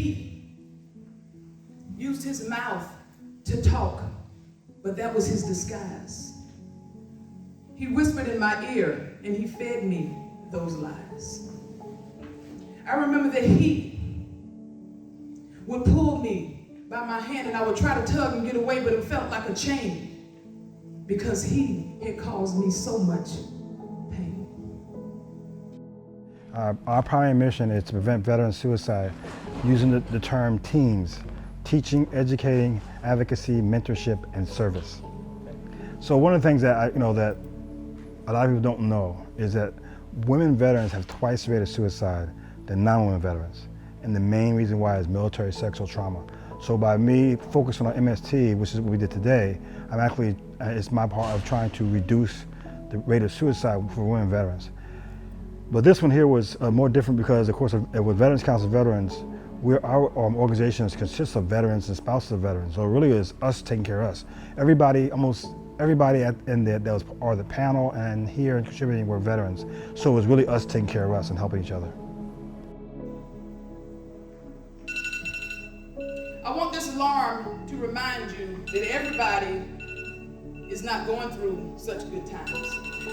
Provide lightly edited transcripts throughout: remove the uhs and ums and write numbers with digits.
he used his mouth to talk, but that was his disguise. He whispered in my ear, and he fed me those lies. I remember that he would pull me by my hand, and I would try to tug and get away, but it felt like a chain because he had caused me so much pain. Our primary mission is to prevent veteran suicide using the term teams: teaching, educating, advocacy, mentorship, and service. So one of the things that that a lot of people don't know is that women veterans have twice the rate of suicide than non-women veterans. And the main reason why is military sexual trauma. So by me focusing on MST, which is what we did today, I'm actually, it's my part of trying to reduce the rate of suicide for women veterans. But this one here was more different because, of course, with Veterans Council of Veterans, our organization consists of veterans and spouses of veterans. So it really is us taking care of us. Everybody, almost everybody in there that was part of the panel and here and contributing were veterans. So it was really us taking care of us and helping each other. I want this alarm to remind you that everybody is not going through such good times.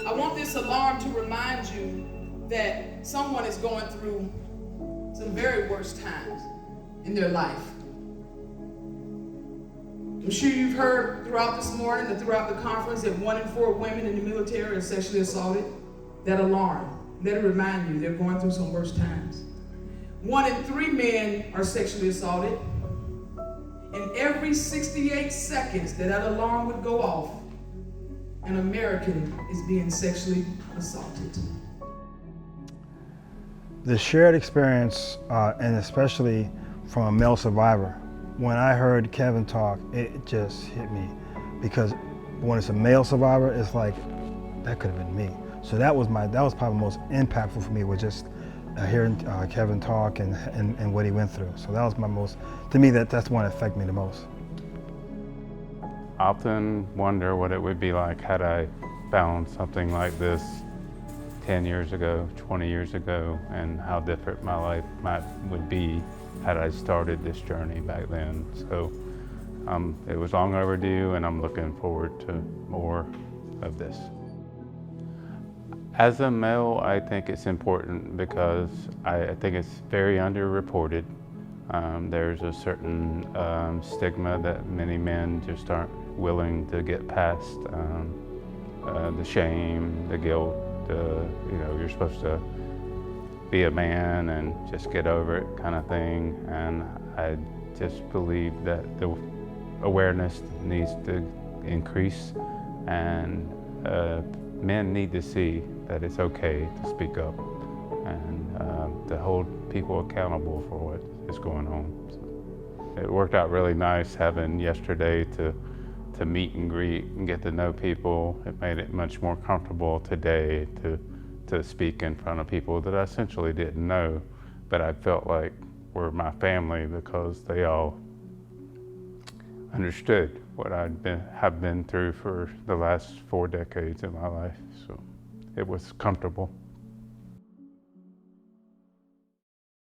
I want this alarm to remind you that someone is going through some very worst times in their life. I'm sure you've heard throughout this morning and throughout the conference that 1 in 4 women in the military are sexually assaulted. That alarm, let it remind you they're going through some worst times. 1 in 3 men are sexually assaulted. And every 68 seconds that alarm would go off, an American is being sexually assaulted. The shared experience, and especially from a male survivor, when I heard Kevin talk, it just hit me. Because when it's a male survivor, it's like, that could have been me. So that was probably the most impactful for me, was just hearing Kevin talk and what he went through. So that was to me, that's the one that affected me the most. I often wonder what it would be like had I found something like this 10 years ago, 20 years ago, and how different my life would be had I started this journey back then. So it was long overdue, and I'm looking forward to more of this. As a male, I think it's important because I think it's very underreported. There's a certain stigma that many men just aren't willing to get past. The shame, the guilt, you're supposed to be a man and just get over it kind of thing. And I just believe that the awareness needs to increase, and men need to see that it's okay to speak up and to hold people accountable for what is going on. So it worked out really nice having yesterday to meet and greet and get to know people. It made it much more comfortable today to speak in front of people that I essentially didn't know, but I felt like were my family because they all understood what have been through for the last 4 decades of my life. So it was comfortable.